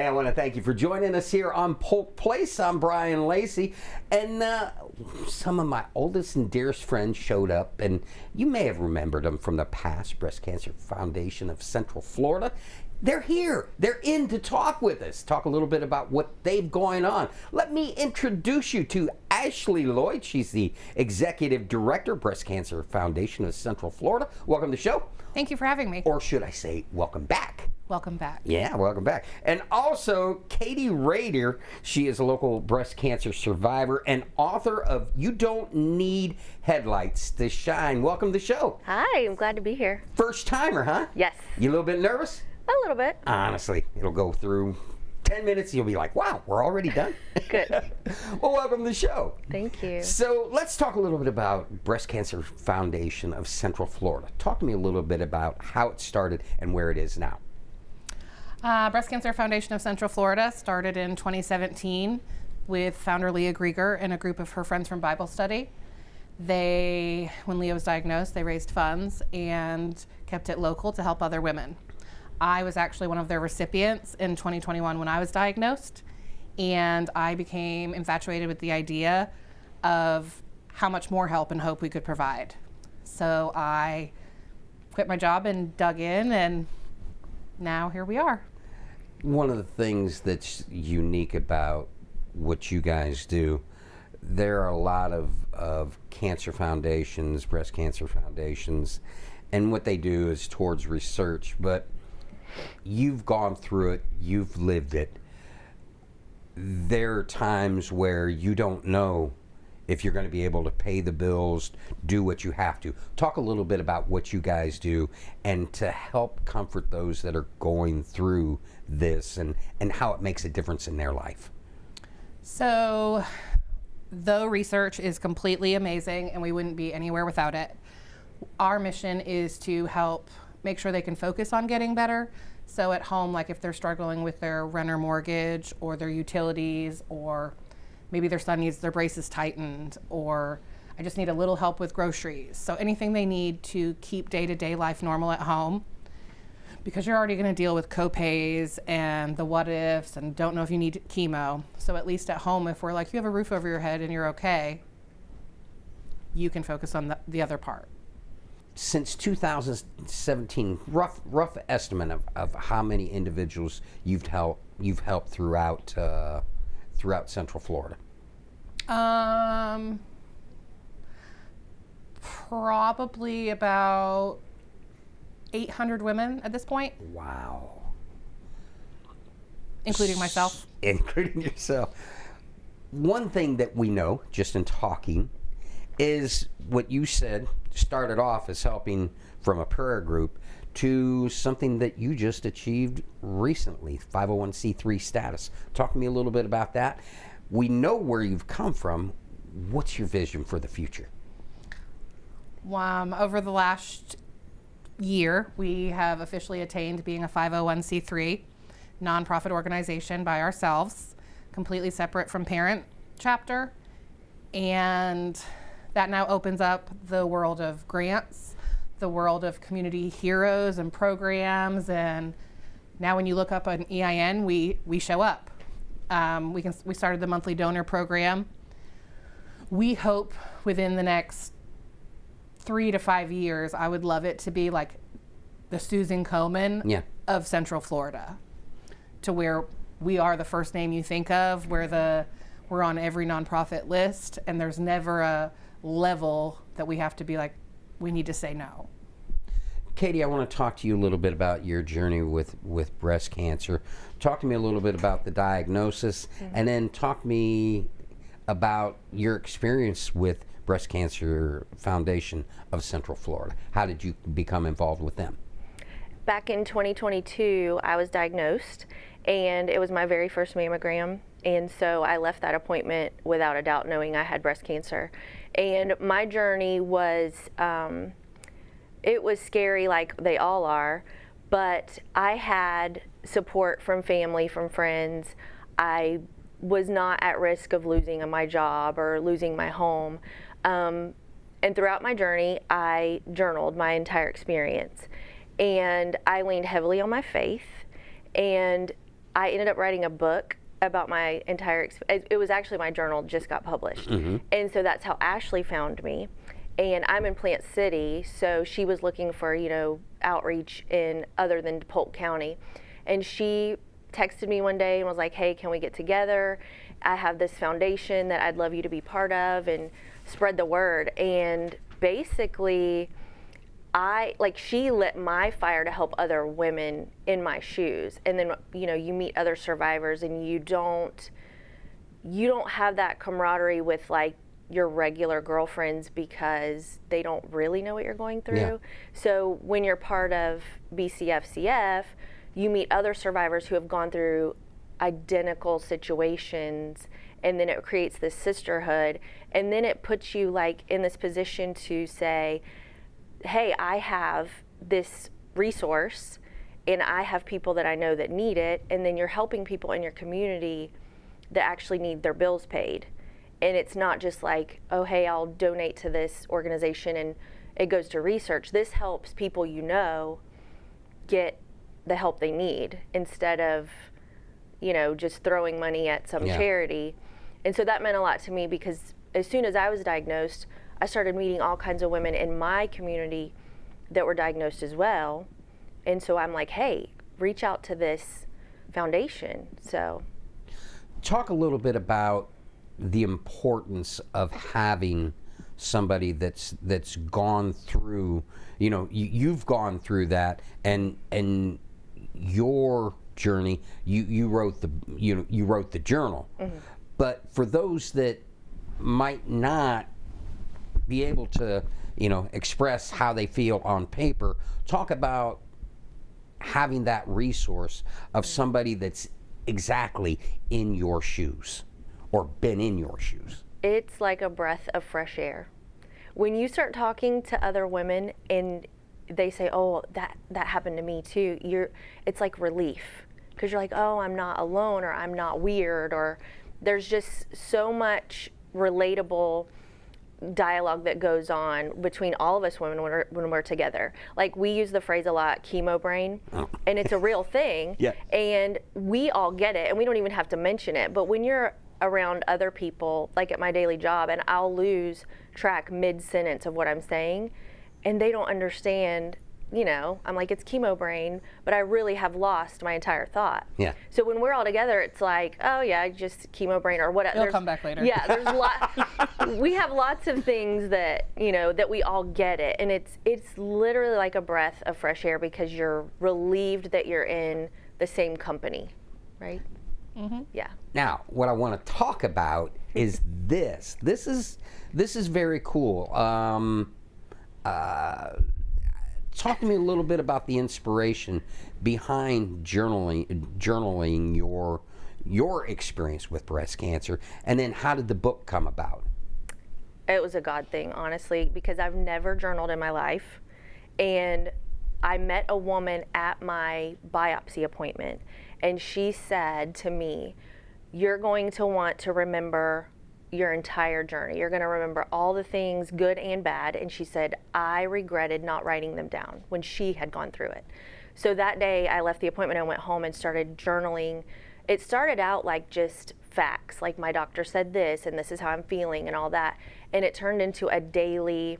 Hey, I want to thank you for joining us here on Polk Place. I'm Brian Lacey, and some of my oldest and dearest friends showed up, and you may have remembered them from the past. Breast Cancer Foundation of Central Florida. They're here. They're in to talk with us, talk a little bit about what they've going on. Let me introduce you to Ashley Lloyd. She's the Executive Director, Breast Cancer Foundation of Central Florida. Welcome to the show. Thank you for having me. Or should I say, welcome back. Welcome back. Yeah, welcome back. And also, Katie Rader. She is a local breast cancer survivor and author of You Don't Need Headlights to Shine. Welcome to the show. Hi, I'm glad to be here. First timer, huh? Yes. You a little bit nervous? A little bit. Honestly, it'll go through 10 minutes. You'll be like, wow, we're already done. Good. Well, welcome to the show. Thank you. So let's talk a little bit about Breast Cancer Foundation of Central Florida. Talk to me a little bit about how it started and where it is now. Breast Cancer Foundation of Central Florida started in 2017 with founder Leah Grieger and a group of her friends from Bible study. When Leah was diagnosed, they raised funds and kept it local to help other women. I was actually one of their recipients in 2021 when I was diagnosed, and I became infatuated with the idea of how much more help and hope we could provide. So I quit my job and dug in, and now here we are. One of the things that's unique about what you guys do, there are a lot of cancer foundations, breast cancer foundations, and what they do is towards research, but you've gone through it, you've lived it. There are times where you don't know if you're going to be able to pay the bills, do what you have to. Talk a little bit about what you guys do and to help comfort those that are going through this and how it makes a difference in their life. So, though research is completely amazing and we wouldn't be anywhere without it, our mission is to help make sure they can focus on getting better. So at home, like if they're struggling with their rent or mortgage or their utilities, or maybe their son needs their braces tightened, or I just need a little help with groceries. So anything they need to keep day-to-day life normal at home, because you're already going to deal with co-pays and the what ifs and don't know if you need chemo. So at least at home, if we're like, you have a roof over your head and you're okay, you can focus on the other part. Since 2017, rough estimate of how many individuals you've helped throughout Central Florida. Probably about 800 women at this point. Wow. Including myself. Including yourself. One thing that we know, just in talking, is what you said started off as helping from a prayer group to something that you just achieved recently, 501c3 status. Talk to me a little bit about that. We know where you've come from. What's your vision for the future? Over the last year, we have officially attained being a 501c3 nonprofit organization by ourselves, completely separate from parent chapter, and that now opens up the world of grants, the world of community heroes and programs, and now when you look up an EIN, we show up. We started the monthly donor program. We hope within the next 3 to 5 years, I would love it to be like the Susan Komen of Central Florida, to where we are the first name you think of, where we're on every nonprofit list, and there's never a level that we have to be like, we need to say no. Katie, I want to talk to you a little bit about your journey with breast cancer. Talk to me a little bit about the diagnosis, and then talk to me about your experience with Breast Cancer Foundation of Central Florida. How did you become involved with them? Back in 2022, I was diagnosed, and it was my very first mammogram. And so I left that appointment without a doubt knowing I had breast cancer. And my journey was, it was scary like they all are, but I had support from family, from friends. I was not at risk of losing my job or losing my home. And throughout my journey, I journaled my entire experience. And I leaned heavily on my faith. And I ended up writing a book about my entire it was actually my journal just got published. And so that's how Ashley found me. And I'm in Plant City, so she was looking for, you know, outreach in other than Polk County. And she texted me one day and was like, hey, can we get together? I have this foundation that I'd love you to be part of, and spread the word. And basically, she lit my fire to help other women in my shoes. And then, you know, you meet other survivors, and you don't have that camaraderie with like your regular girlfriends, because they don't really know what you're going through. Yeah. So when you're part of BCFCF, you meet other survivors who have gone through identical situations, and then it creates this sisterhood, and then it puts you like in this position to say, hey, I have this resource and I have people that I know that need it, and then you're helping people in your community that actually need their bills paid. And it's not just like, oh, hey, I'll donate to this organization and it goes to research. This helps people you know get the help they need, instead of, you know, just throwing money at some charity. And so that meant a lot to me, because as soon as I was diagnosed, I started meeting all kinds of women in my community that were diagnosed as well. And so I'm like, hey, reach out to this foundation. So talk a little bit about the importance of having somebody that's gone through, you know, you've gone through that, and your journey, you wrote the journal. But for those that might not be able to, you know, express how they feel on paper, talk about having that resource of somebody that's exactly in your shoes or been in your shoes. It's like a breath of fresh air. When you start talking to other women and they say, oh, that happened to me too, it's like relief, because you're like, oh, I'm not alone, or I'm not weird, or there's just so much relatable dialogue that goes on between all of us women when we're together. Like, we use the phrase a lot, chemo brain, and it's a real thing. Yeah. And we all get it, and we don't even have to mention it. But when you're around other people, like at my daily job, and I'll lose track mid-sentence of what I'm saying, and they don't understand, you know, I'm like, it's chemo brain, but I really have lost my entire thought. Yeah. So when we're all together, it's like, oh yeah, just chemo brain or whatever. It'll come back later. Yeah, there's a lot. We have lots of things that, you know, that we all get it, and it's literally like a breath of fresh air, because you're relieved that you're in the same company, right? Mm-hmm. Yeah. Now, what I want to talk about is this. This is very cool. Talk to me a little bit about the inspiration behind journaling your experience with breast cancer, and then how did the book come about? It was a God thing, honestly, because I've never journaled in my life, and I met a woman at my biopsy appointment, and she said to me, you're going to want to remember your entire journey. You're going to remember all the things, good and bad. And she said, I regretted not writing them down when she had gone through it. So that day I left the appointment and went home and started journaling. It started out like just facts, like my doctor said this, and this is how I'm feeling and all that. And it turned into a daily,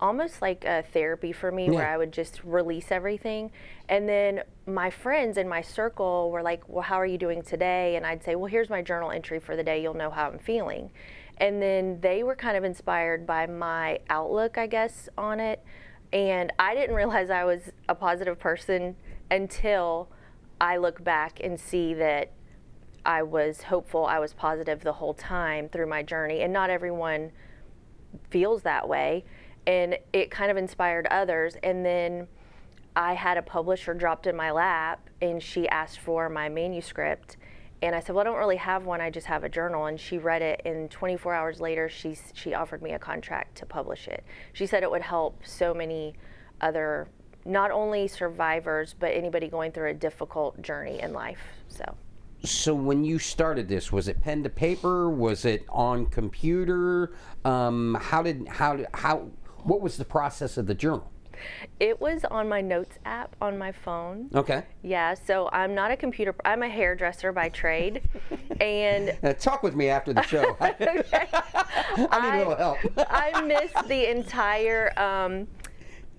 almost like a therapy for me, where I would just release everything. And then my friends in my circle were like, well, how are you doing today? And I'd say, well, here's my journal entry for the day. You'll know how I'm feeling. And then they were kind of inspired by my outlook, I guess, on it. And I didn't realize I was a positive person until I look back and see that I was hopeful, I was positive the whole time through my journey. And not everyone feels that way. And it kind of inspired others. And then I had a publisher dropped in my lap, and she asked for my manuscript. And I said, well, I don't really have one, I just have a journal. And she read it, and 24 hours later, she offered me a contract to publish it. She said it would help so many other, not only survivors, but anybody going through a difficult journey in life. So when you started this, was it pen to paper? Was it on computer? What was the process of the journal? It was on my notes app on my phone. Okay. Yeah, so I'm not a computer, I'm a hairdresser by trade. And Talk with me after the show. I need a little help. I missed the entire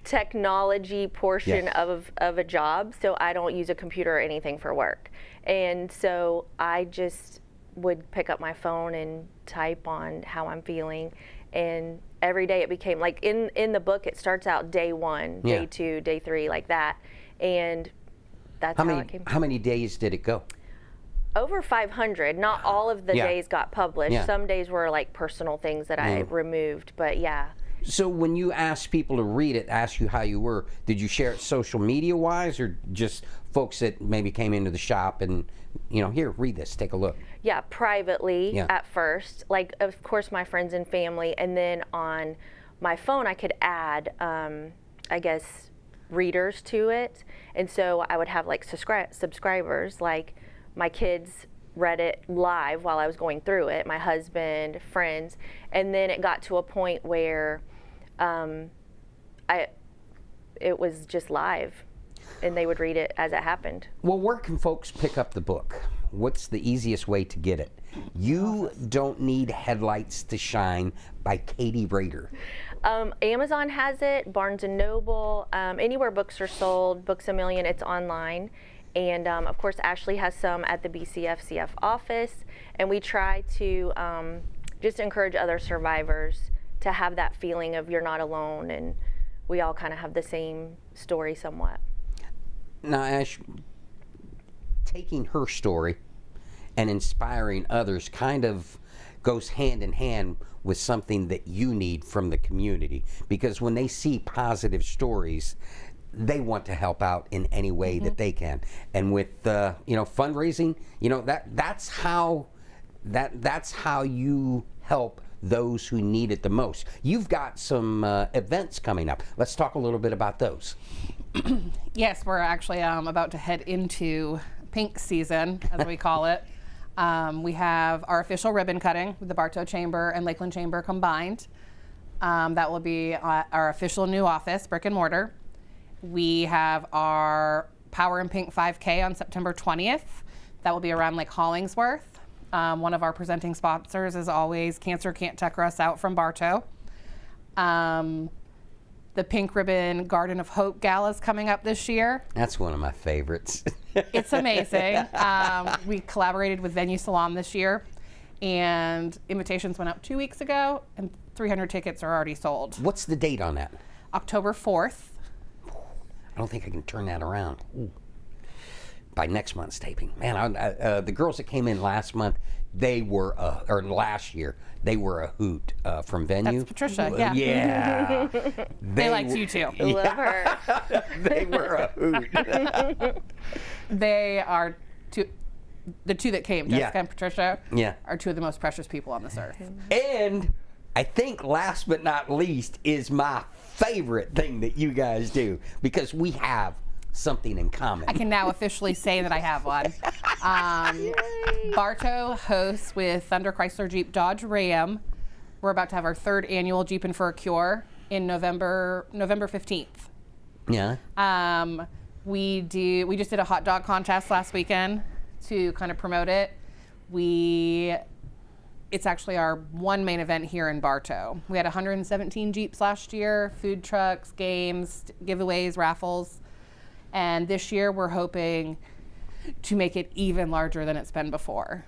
technology portion of a job, so I don't use a computer or anything for work. And so I just would pick up my phone and type on how I'm feeling. And every day it became like in the book it starts out day 1, day 2, day 3, like that, and that's how it came. How many days did it go? Over 500. Not all of the days got published. Yeah. Some days were like personal things that I removed, but yeah. So when you asked people to read it, ask you how you were, did you share it social media wise, or just folks that maybe came into the shop and, here, read this, take a look? Yeah, privately at first. Like, of course, my friends and family, and then on my phone I could add, I guess, readers to it. And so I would have like subscribers, like my kids read it live while I was going through it, my husband, friends, and then it got to a point where it was just live, and they would read it as it happened. Well, where can folks pick up the book? What's the easiest way to get it? You Don't Need Headlights to Shine by Katie Rader. Amazon has it, Barnes & Noble, anywhere books are sold, Books A Million, it's online. And of course, Ashley has some at the BCFCF office, and we try to just encourage other survivors to have that feeling of you're not alone, and we all kind of have the same story somewhat. Now, Ash, taking her story and inspiring others kind of goes hand in hand with something that you need from the community, because when they see positive stories, they want to help out in any way that they can. And with fundraising, that's how you help those who need it the most. You've got some events coming up. Let's talk a little bit about those. Yes, we're actually about to head into pink season, as we call it. We have our official ribbon cutting with the Bartow Chamber and Lakeland Chamber combined. That will be our official new office, brick and mortar. We have our Power in Pink 5K on September 20th. That will be around Lake Hollingsworth. One of our presenting sponsors is always Cancer Can't Tucker Us Out from Bartow. The Pink Ribbon Garden of Hope Gala is coming up this year. That's one of my favorites. It's amazing. We collaborated with Venue Salon this year, and invitations went out 2 weeks ago, and 300 tickets are already sold. What's the date on that? October 4th. I don't think I can turn that around. Ooh. By next month's taping. Man, the girls that came in last month, or last year, they were a hoot from Venue. That's Patricia, yeah. Yeah. They liked you too. Love her. They were a hoot. They are the two that came, Jessica and Patricia, Yeah. are two of the most precious people on this earth. And I think last but not least is my favorite thing that you guys do, because we have something in common. I can now officially say that I have one. Bartow hosts with Thunder Chrysler Jeep Dodge Ram. We're about to have our 3rd annual Jeepin' for a Cure in November 15th. Yeah. We just did a hot dog contest last weekend to kind of promote it. It's actually our one main event here in Bartow. We had 117 Jeeps last year, food trucks, games, giveaways, raffles. And this year we're hoping to make it even larger than it's been before.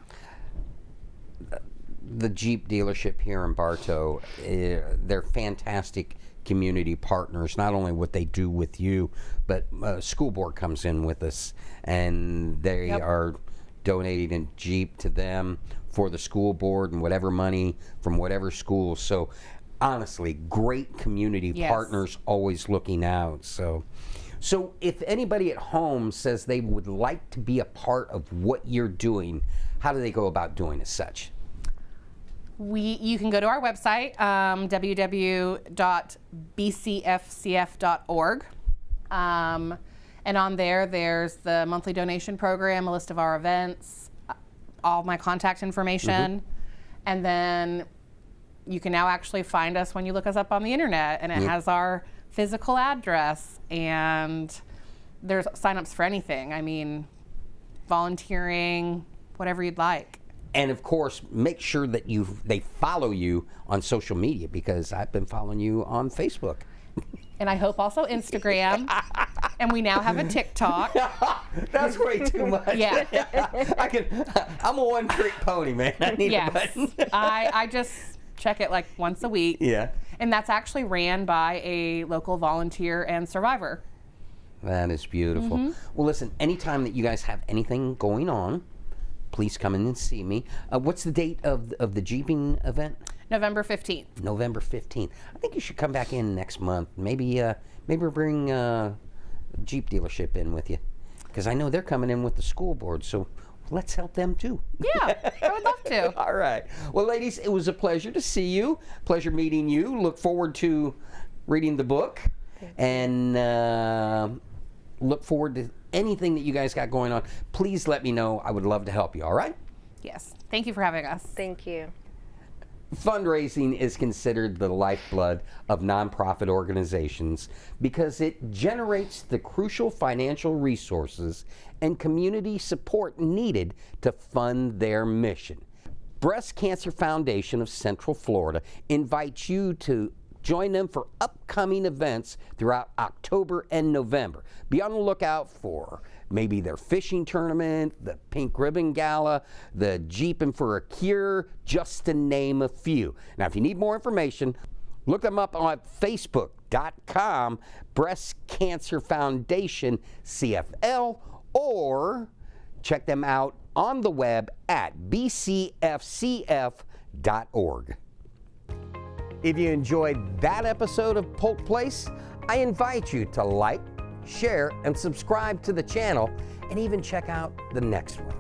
The Jeep dealership here in Bartow, they're fantastic community partners, not only what they do with you, but school board comes in with us, and they are donating a Jeep to them for the school board and whatever money from whatever school. So honestly, great community partners, always looking out. So if anybody at home says they would like to be a part of what you're doing, how do they go about doing as such? You can go to our website, www.bcfcf.org. And on there's the monthly donation program, a list of our events, all my contact information. And then you can now actually find us when you look us up on the internet, and it has our physical address, and there's signups for anything. I mean, volunteering, whatever you'd like. And of course, make sure that they follow you on social media, because I've been following you on Facebook. And I hope also Instagram. And we now have a TikTok. That's way too much. Yeah. I'm a one-trick pony, man. I need a button. I just check it like once a week. Yeah. And that's actually ran by a local volunteer and survivor. That is beautiful. Well, listen, anytime that you guys have anything going on, please come in and see me. What's the date of the Jeeping event? November 15th. November 15th. I think you should come back in next month. Maybe bring a Jeep dealership in with you, because I know they're coming in with the school board, so let's help them too. Yeah, I would love to. All right. Well, ladies, it was a pleasure to see you. Pleasure meeting you. Look forward to reading the book, and look forward to anything that you guys got going on. Please let me know. I would love to help you. All right? Yes. Thank you for having us. Thank you. Fundraising is considered the lifeblood of nonprofit organizations because it generates the crucial financial resources and community support needed to fund their mission. Breast Cancer Foundation of Central Florida invites you to join them for upcoming events throughout October and November. Be on the lookout for maybe their fishing tournament, the Pink Ribbon Gala, the Jeepin' for a Cure, just to name a few. Now, if you need more information, look them up on Facebook.com, Breast Cancer Foundation CFL, or check them out on the web at bcfcf.org. If you enjoyed that episode of Polk Place, I invite you to like, share, and subscribe to the channel, and even check out the next one.